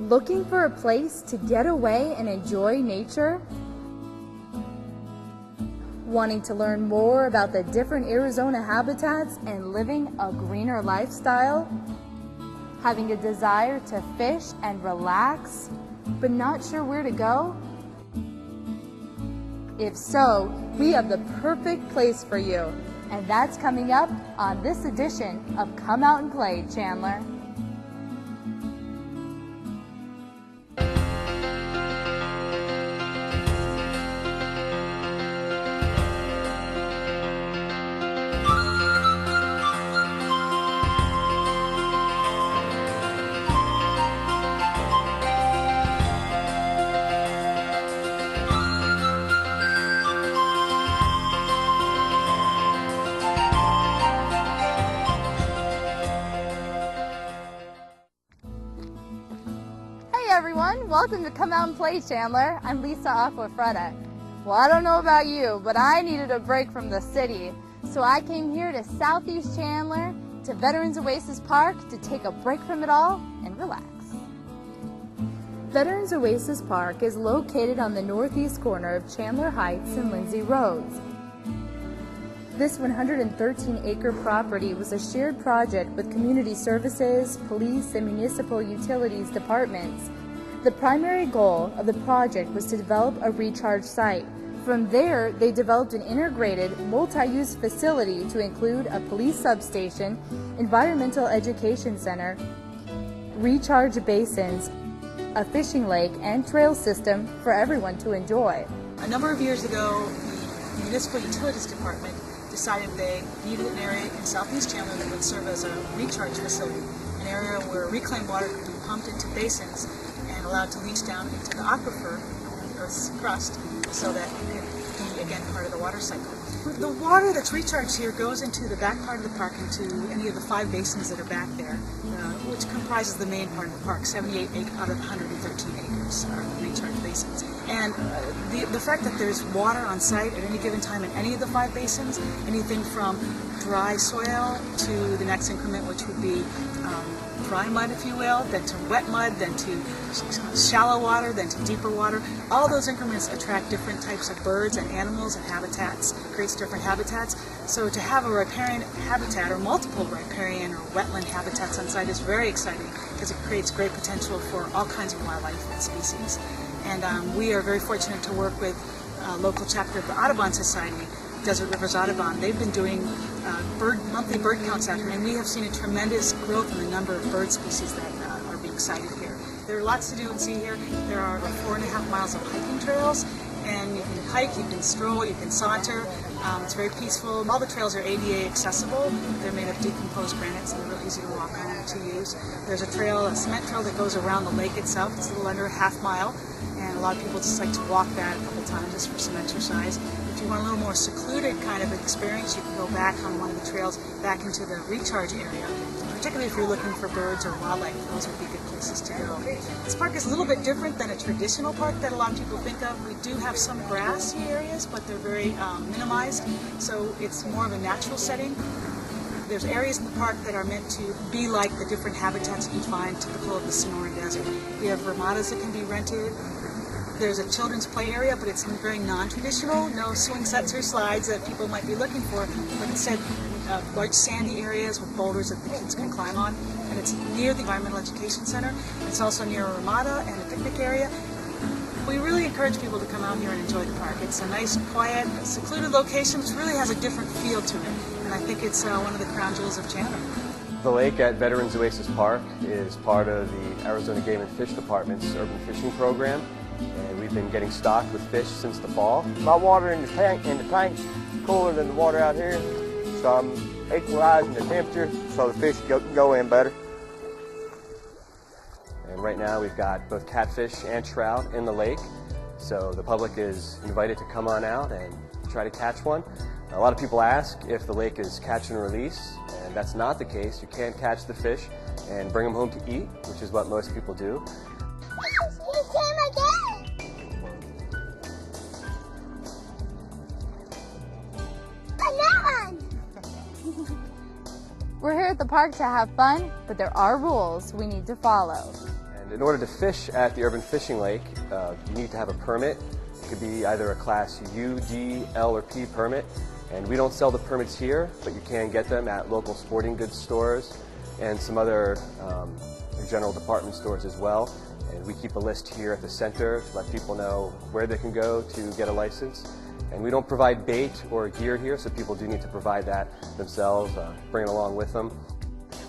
Looking for a place to get away and enjoy nature? Wanting to learn more about the different Arizona habitats and living a greener lifestyle? Having a desire to fish and relax, but not sure where to go? If so, we have the perfect place for you. And that's coming up on this edition of Come Out and Play, Chandler. Everyone, welcome to Come Out and Play, Chandler. I'm Lisa Aquafreda. Well, I don't know about you, but I needed a break from the city, so I came here to Southeast Chandler, to Veterans Oasis Park, to take a break from it all and relax. Veterans Oasis Park is located on the northeast corner of Chandler Heights and Lindsay Roads. This 113-acre property was a shared project with community services, police, and municipal utilities departments. The primary goal of the project was to develop a recharge site. From there, they developed an integrated, multi-use facility to include a police substation, environmental education center, recharge basins, a fishing lake, and trail system for everyone to enjoy. A number of years ago, the municipal utilities department decided they needed an area in Southeast Chandler that would serve as a recharge facility, an area where reclaimed water could be pumped into basins and allowed to leach down into the aquifer, the Earth's crust, so that it could be, again, part of the water cycle. The water that's recharged here goes into the back part of the park, into any of the 5 basins that are back there, which comprises the main part of the park. 78 out of 113 acres are recharge basins. And the fact that there's water on site at any given time in any of the 5 basins, anything from dry soil to the next increment, which would be dry mud, if you will, then to wet mud, then to shallow water, then to deeper water. All those increments attract different types of birds and animals and habitats, creates different habitats. So to have a riparian habitat or multiple riparian or wetland habitats on site is very exciting because it creates great potential for all kinds of wildlife and species. And we are very fortunate to work with a local chapter of the Audubon Society, Desert Rivers Audubon. They've been doing monthly bird counts out here, and we have seen a tremendous growth in the number of bird species that are being sighted here. There are lots to do and see here. There are 4.5 miles of hiking trails, and you can hike, you can stroll, you can saunter. It's very peaceful. All the trails are ADA accessible. They're made of decomposed granite, so they're really easy to walk on and to use. There's a trail, a cement trail that goes around the lake itself. It's a little under a half mile, and a lot of people just like to walk that a couple times just for some exercise. If you want a little more secluded kind of experience, you can go back on one of the trails back into the recharge area. Particularly if you're looking for birds or wildlife, those would be good places to go. This park is a little bit different than a traditional park that a lot of people think of. We do have some grassy areas, but they're very minimized, so it's more of a natural setting. There's areas in the park that are meant to be like the different habitats that you find typical of the Sonoran Desert. We have ramadas that can be rented. There's a children's play area, but it's very non-traditional, no swing sets or slides that people might be looking for, but instead large sandy areas with boulders that the kids can climb on. And it's near the Environmental Education Center. It's also near a ramada and a picnic area. We really encourage people to come out here and enjoy the park. It's a nice, quiet, secluded location which really has a different feel to it, and I think it's one of the crown jewels of Chandler. The lake at Veterans Oasis Park is part of the Arizona Game and Fish Department's urban fishing program, and we've been getting stocked with fish since the fall. My water in the tank's cooler than the water out here, so I'm equalizing the temperature so the fish go in better. And right now we've got both catfish and trout in the lake, so the public is invited to come on out and try to catch one. A lot of people ask if the lake is catch and release, and that's not the case. You can catch the fish and bring them home to eat, which is what most people do. He came again! Another one! We're here at the park to have fun, but there are rules we need to follow. And in order to fish at the urban fishing lake, you need to have a permit. It could be either a class U, D, L, or P permit. And we don't sell the permits here, but you can get them at local sporting goods stores and some other general department stores as well. And we keep a list here at the center to let people know where they can go to get a license. And we don't provide bait or gear here, so people do need to provide that themselves, bring it along with them.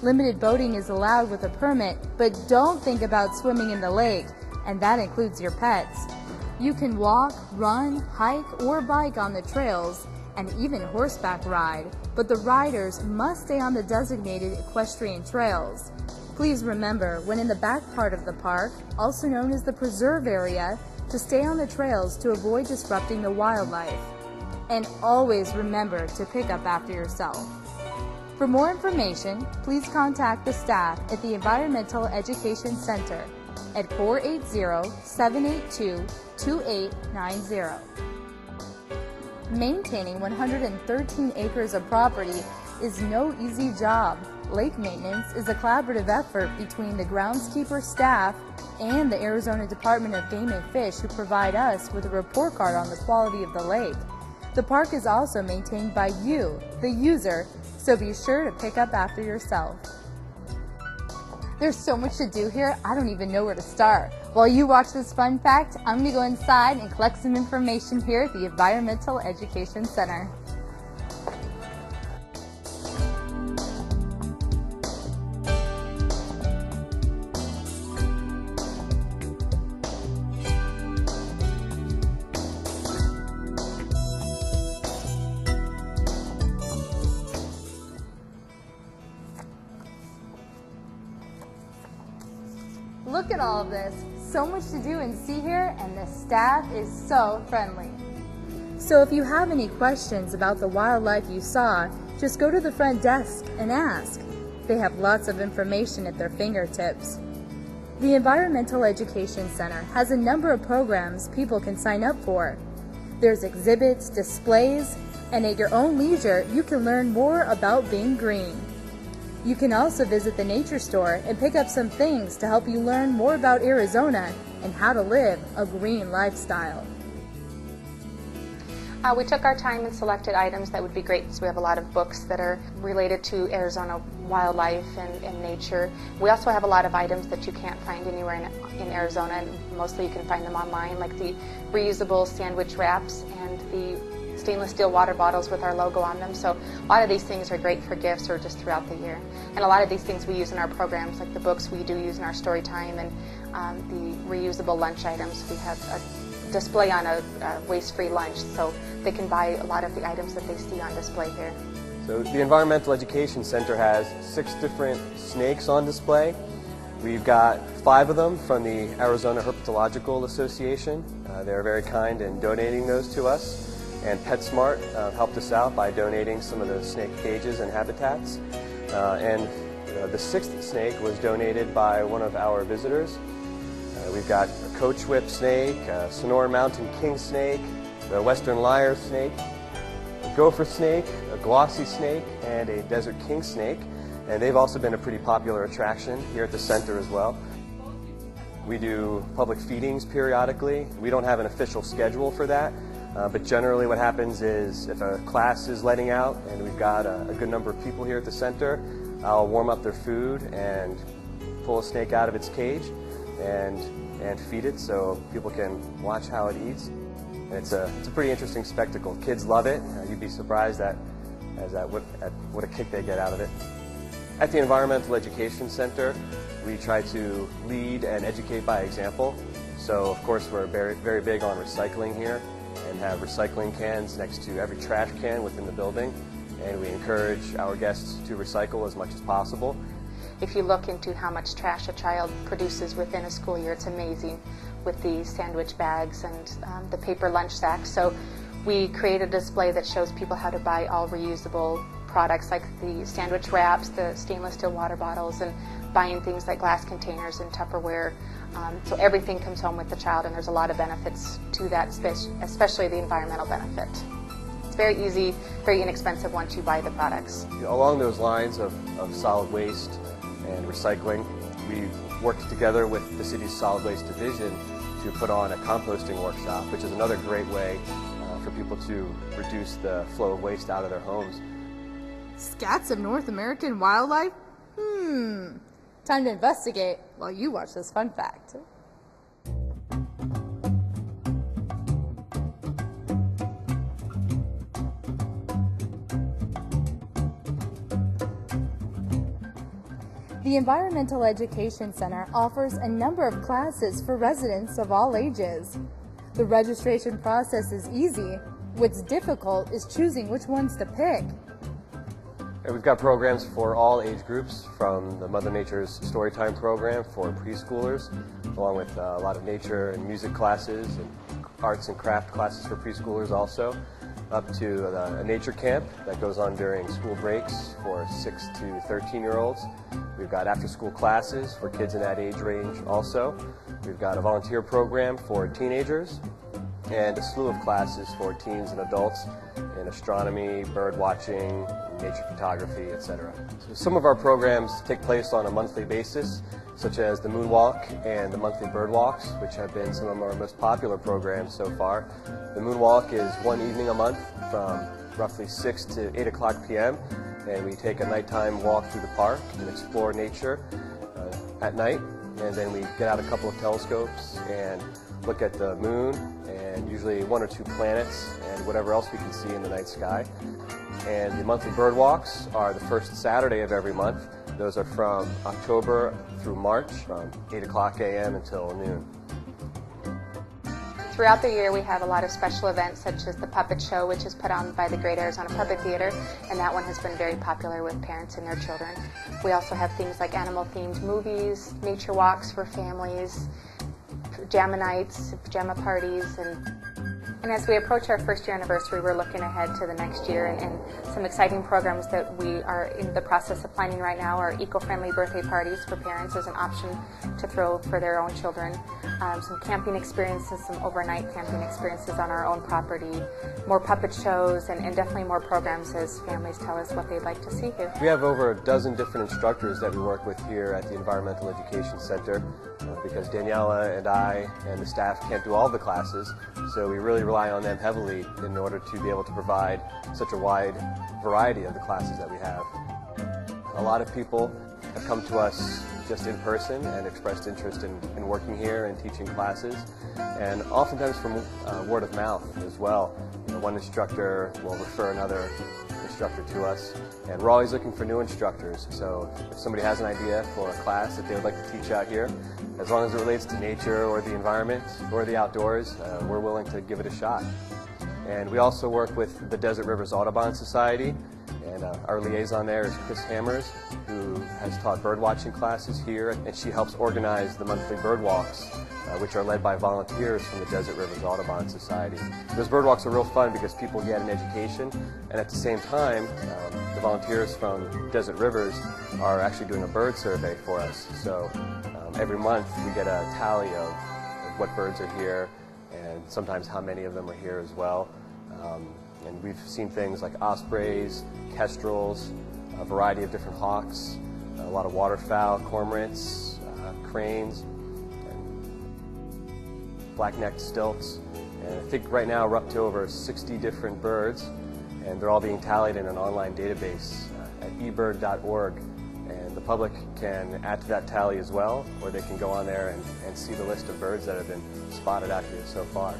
Limited boating is allowed with a permit, but don't think about swimming in the lake, and that includes your pets. You can walk, run, hike, or bike on the trails, and even horseback ride, but the riders must stay on the designated equestrian trails. Please remember, when in the back part of the park, also known as the preserve area, to stay on the trails to avoid disrupting the wildlife. And always remember to pick up after yourself. For more information, please contact the staff at the Environmental Education Center at 480-782-2890. Maintaining 113 acres of property is no easy job. Lake maintenance is a collaborative effort between the groundskeeper staff and the Arizona Department of Game and Fish, who provide us with a report card on the quality of the lake. The park is also maintained by you, the user, so be sure to pick up after yourself. There's so much to do here, I don't even know where to start. While you watch this fun fact, I'm going to go inside and collect some information here at the Environmental Education Center. Look at all of this. So much to do and see here, and the staff is so friendly. So if you have any questions about the wildlife you saw, just go to the front desk and ask. They have lots of information at their fingertips. The Environmental Education Center has a number of programs people can sign up for. There's exhibits, displays, and at your own leisure, you can learn more about being green. You can also visit the nature store and pick up some things to help you learn more about Arizona and how to live a green lifestyle. We took our time and selected items that would be great. So we have a lot of books that are related to Arizona wildlife and nature. We also have a lot of items that you can't find anywhere in Arizona, and mostly you can find them online, like the reusable sandwich wraps and the stainless steel water bottles with our logo on them. So a lot of these things are great for gifts or just throughout the year. And a lot of these things we use in our programs, like the books we do use in our story time, and the reusable lunch items. We have a display on a waste-free lunch, so they can buy a lot of the items that they see on display here. So the Environmental Education Center has 6 different snakes on display. We've got 5 of them from the Arizona Herpetological Association. They're very kind in donating those to us. And PetSmart helped us out by donating some of the snake cages and habitats. And the 6th snake was donated by one of our visitors. We've got a coach whip snake, a Sonora Mountain king snake, the western lyre snake, a gopher snake, a glossy snake, and a desert king snake. And they've also been a pretty popular attraction here at the center as well. We do public feedings periodically. We don't have an official schedule for that. But generally what happens is if a class is letting out and we've got a good number of people here at the center, I'll warm up their food and pull a snake out of its cage and feed it so people can watch how it eats. And it's a pretty interesting spectacle. Kids love it. You'd be surprised at what a kick they get out of it. At the Environmental Education Center, we try to lead and educate by example. So of course we're very, very big on recycling here, and have recycling cans next to every trash can within the building, and we encourage our guests to recycle as much as possible. If you look into how much trash a child produces within a school year, it's amazing with the sandwich bags and the paper lunch sacks. So we created a display that shows people how to buy all reusable products like the sandwich wraps, the stainless steel water bottles, and buying things like glass containers and Tupperware. So everything comes home with the child, and there's a lot of benefits to that, especially the environmental benefit. It's very easy, very inexpensive once you buy the products. Along those lines of solid waste and recycling, we worked together with the city's solid waste division to put on a composting workshop, which is another great way for people to reduce the flow of waste out of their homes. Scats of North American wildlife? Time to investigate while you watch this fun fact. The Environmental Education Center offers a number of classes for residents of all ages. The registration process is easy. What's difficult is choosing which ones to pick. And we've got programs for all age groups, from the Mother Nature's Storytime program for preschoolers, along with a lot of nature and music classes and arts and craft classes for preschoolers also, up to a nature camp that goes on during school breaks for 6 to 13-year-olds. We've got after-school classes for kids in that age range also. We've got a volunteer program for teenagers and a slew of classes for teens and adults in astronomy, bird watching, nature photography, etc. So some of our programs take place on a monthly basis, such as the Moonwalk and the monthly bird walks, which have been some of our most popular programs so far. The Moonwalk is one evening a month from roughly 6 to 8 o'clock p.m. and we take a nighttime walk through the park and explore nature at night, and then we get out a couple of telescopes and look at the moon and usually one or two planets and whatever else we can see in the night sky. And the monthly bird walks are the first Saturday of every month. Those are from October through March, from 8 o'clock a.m. until noon. Throughout the year, we have a lot of special events, such as the Puppet Show, which is put on by the Great Arizona Puppet Theater, and that one has been very popular with parents and their children. We also have things like animal-themed movies, nature walks for families, pajama nights, pajama parties, and as we approach our first year anniversary, we're looking ahead to the next year, and some exciting programs that we are in the process of planning right now are eco-friendly birthday parties for parents as an option to throw for their own children, some camping experiences, some overnight camping experiences on our own property, more puppet shows, and definitely more programs as families tell us what they'd like to see here. We have over a dozen different instructors that we work with here at the Environmental Education Center because Daniela and I and the staff can't do all the classes, so we really rely on them heavily in order to be able to provide such a wide variety of the classes that we have. A lot of people have come to us just in person and expressed interest in working here and teaching classes, and oftentimes from word of mouth as well. One instructor will refer another instructor to us, and we're always looking for new instructors. So if somebody has an idea for a class that they would like to teach out here, as long as it relates to nature or the environment or the outdoors, we're willing to give it a shot. And we also work with the Desert Rivers Audubon Society, and our liaison there is Chris Hammers, who has taught bird watching classes here, and she helps organize the monthly bird walks, which are led by volunteers from the Desert Rivers Audubon Society. Those bird walks are real fun because people get an education, and at the same time, the volunteers from Desert Rivers are actually doing a bird survey for us. So every month we get a tally of what birds are here, and sometimes how many of them are here as well. And we've seen things like ospreys, kestrels, a variety of different hawks, a lot of waterfowl, cormorants, cranes, and black-necked stilts. And I think right now we're up to over 60 different birds, and they're all being tallied in an online database at ebird.org. And the public can add to that tally as well, or they can go on there and see the list of birds that have been spotted out here so far.